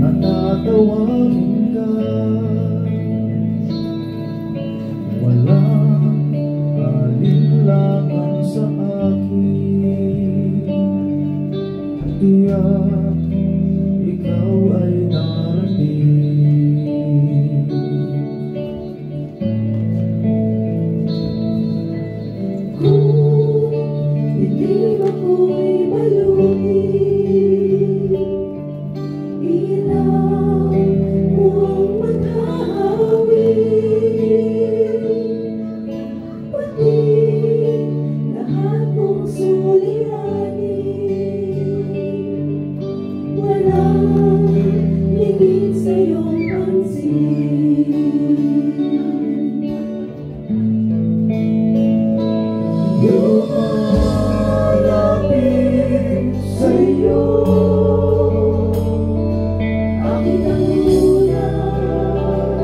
Natawagin ka, walang alinlangan sa akin. Tiyak ikaw ay narating. Kung hindi ako'y malugi, lumalapit sa'yo, aking tangunan,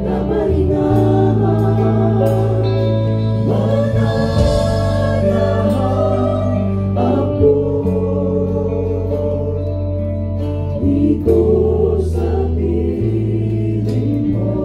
kapahingahan, mananahan ako dito sa piling mo.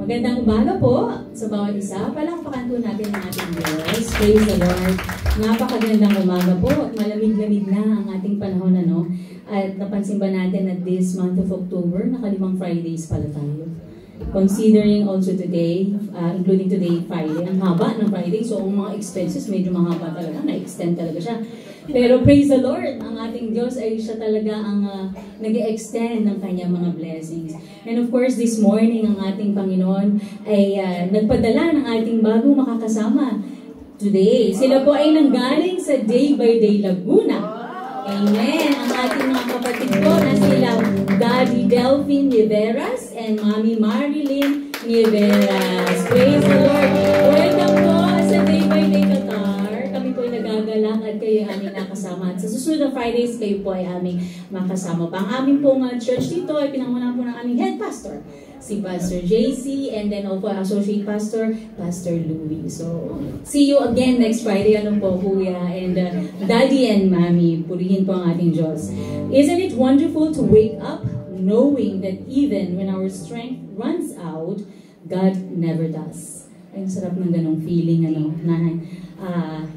Magandang umaga po sa bawat isa. Palakpakan po natin ang ating Diyos. Praise the Lord. Napakagandang umaga po. Malamig-lamig na ang ating panahon, ano? At napansin ba natin at this month of October, nakalimang Fridays pala tayo. Considering also today, including today, Friday, ang haba ng Friday. So, ang mga expenses, medyo mahaba talaga. Na-extend talaga siya. Pero praise the Lord, ang ating Diyos ay siya talaga ang nag-extend ng kanyang mga blessings. And of course, this morning, ang ating Panginoon ay nagpadala ng ating bagong makakasama today. Sila po ay nanggaling sa Day by Day Laguna. Amen. Ang ating mga kapatid po na sila Daddy Delphine Niveras and Mommy Marilyn Niveras. Praise the Lord. Welcome po sa Day by Day Qatar. Kami po ay nagagalak at kayo kayo yung aming nakasama. At sa susunod na Fridays, kayo po ay aming makasama pa. Ang aming pong church dito ay pinangunahan po ng aming head pastor, si Pastor JC, and then also Associate Pastor, Pastor Louie. So, see you again next Friday. Ano po, Kuya, and Daddy and Mommy, purihin po ang ating Diyos. Isn't it wonderful to wake up knowing that even when our strength runs out, God never does. Ay, sarap ng ganong feeling, na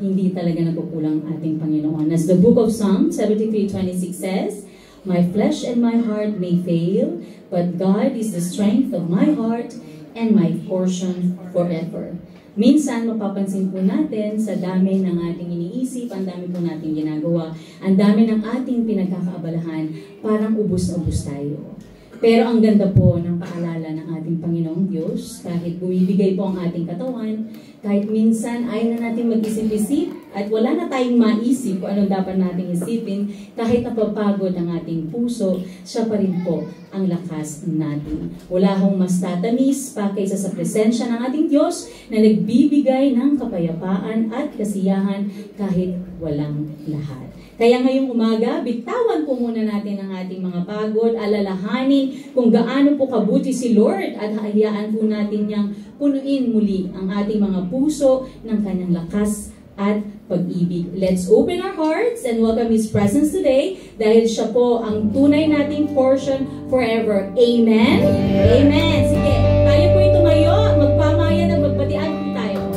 hindi talaga nagkukulang ating Panginoon. As the book of Psalm 73:26 says, "My flesh and my heart may fail, but God is the strength of my heart and my portion forever." Minsan, mapapansin po natin sa dami ng ating iniisip, ang dami po nating ginagawa, ang dami ng ating pinagkakaabalahan, parang ubus na ubus tayo. Pero ang ganda po ng paalala ng ating Panginoong Diyos, kahit bumibigay po ang ating katawan, kahit minsan ayaw na natin mag-isip-isip at wala na tayong maisip kung anong dapat nating isipin, kahit napapagod ang ating puso, siya pa rin po ang lakas natin. Wala hong mas tatamis pa kaysa sa presensya ng ating Diyos na nagbibigay ng kapayapaan at kasiyahan kahit walang lahat. Kaya ngayong umaga, bitawan po muna natin ang ating mga pagod, alalahanin kung gaano po kabuti si Lord at hayaan po natin niyang punuin muli ang ating mga puso ng kanyang lakas at pag-ibig. Let's open our hearts and welcome His presence today dahil siya po ang tunay nating portion forever. Amen? Amen. Sige, tayo po tumayo, magpamayan at magbatian po tayo.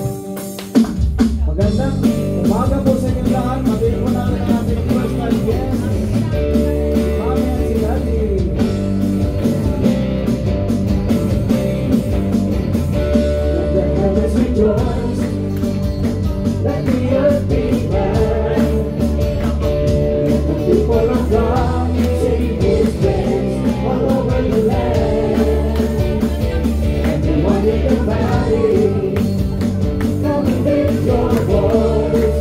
Magandang umaga po sa inyong lahat. Matin po natin ang ating personal guest. Mami at si Daddy. Let the heavens rejoice. Let the earth be glad. Let the people of God sing His praise all over the land. Everyone in the valley, come and lift your voice.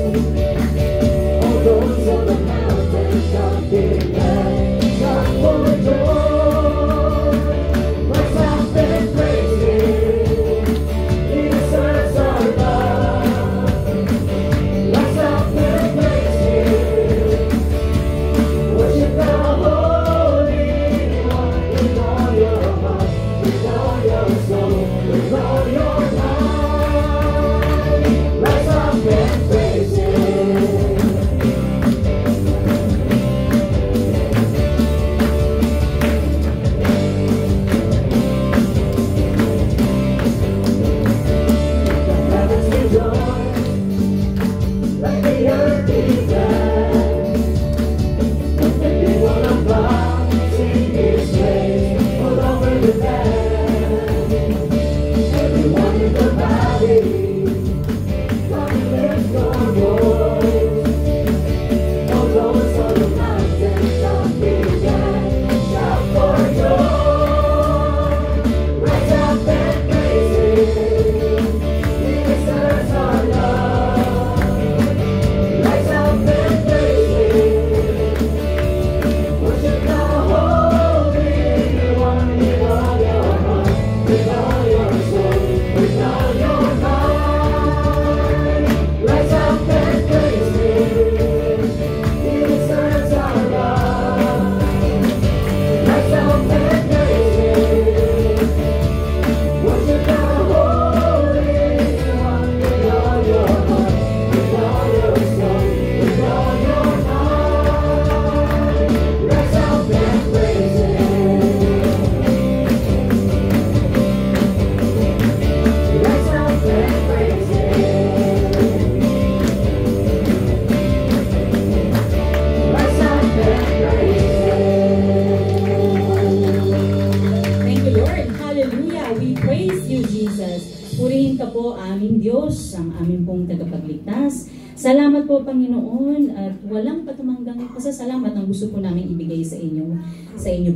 All those on the mountain, shout big glad, shout for joy. Rise up and praise Him. He deserves our love. Rise up and praise Him. Worship the Holy One with all your heart, with all your soul, with all your mind. Rise up and praise Him. Let the heavens rejoice. Let the earth be glad. Let the people of God sing His praise all over the land. Everyone in the valley, come and lift your voice. All those on the mountain, shout big glad, shout for joy. Rise up and praise Him. He deserves our love. Rise up and praise Him. Worship the Holy One with all your heart, with all your soul, with all your mind. Rise up and praise Him. He deserves our love. Rise up and praise Him. Worship the Holy One with all your heart, with all your soul, with all your mind. Rise up and praise Him. Rise up and praise Him. Rise up and praise Him. Thank you, Lord. Hallelujah. We praise you, Jesus. Purihin ka po aming Diyos, ang aming pong tagapagligtas. Salamat po, Panginoon, at walang patumanggang pasasalamat ang gusto po namin ibigay sa inyo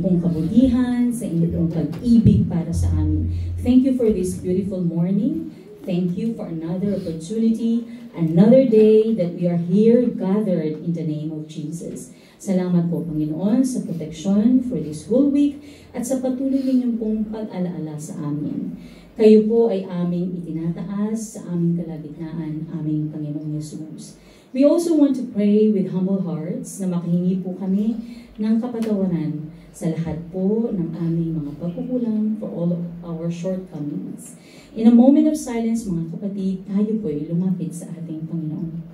pong kabutihan, sa inyo pong pag-ibig para sa amin. Thank you for this beautiful morning. Thank you for another opportunity, another day that we are here gathered in the name of Jesus. Salamat po, Panginoon, sa protection for this whole week at sa patuloy ninyong pong pag-alaala sa amin. Kayo po ay aming itinataas sa aming kalagitnaan, aming Panginoong Yesus. We also want to pray with humble hearts na makahingi po kami ng kapatawaran sa lahat po ng aming mga pagkukulang, for all of our shortcomings. In a moment of silence, mga kapatid, tayo po ay lumapit sa ating Panginoon.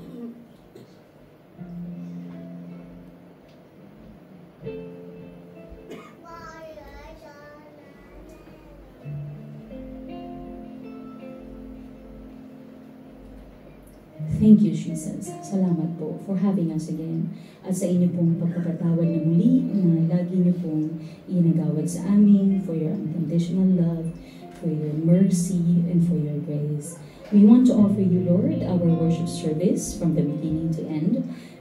Thank you, Jesus. Salamat po for having us again. At sa inyo pong pagpapatawad na muli na lagi niyo pong inagawad sa amin for your unconditional love, for your mercy, and for your grace. We want to offer you, Lord, our worship service from the beginning to end.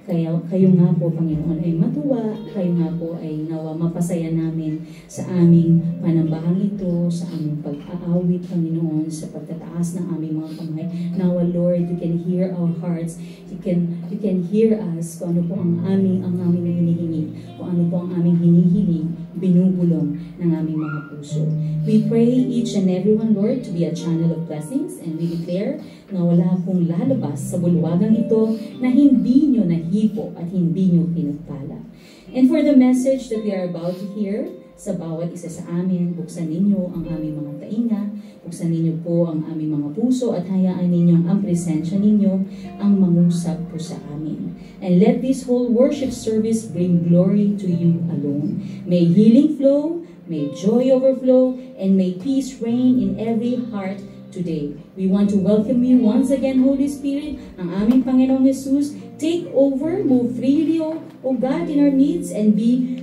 Kaya kayo nga po, Panginoon, ay matuwa, kayo nga po ay nawa mapasaya namin sa aming panambahang ito, sa aming pag-aawit, Panginoon, sa pagtataas ng aming mga kamay. Nawa, Lord, you can hear our hearts, you can hear us kung ano po ang aming hinihingi, kung ano po ang aming hinihiling, binubulong ng aming mga puso. We pray each and everyone, Lord, to be a channel of blessings, and we declare na wala pong lalabas sa bulwagang ito na hindi nyo nahipo at hindi nyo pinagpala. And for the message that we are about to hear, sa bawat isa sa amin, buksan ninyo ang aming mga tainga, buksan ninyo po ang aming mga puso at hayaan ninyo ang presensya ninyo ang mangusap po sa amin. And let this whole worship service bring glory to you alone. May healing flow, may joy overflow, and may peace reign in every heart today. We want to welcome you once again, Holy Spirit, ang aming Panginoong Jesus. Take over, move freely, O God, in our needs, and be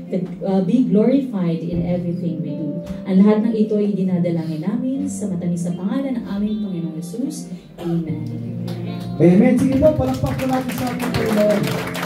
glorified in everything we do. Ang lahat ng ito ay dinadalangin namin sa matamis na pangalan ng aming Panginoong Jesus. Amen. Amen. Sige po, palakpak po natin sa ating Panginoon.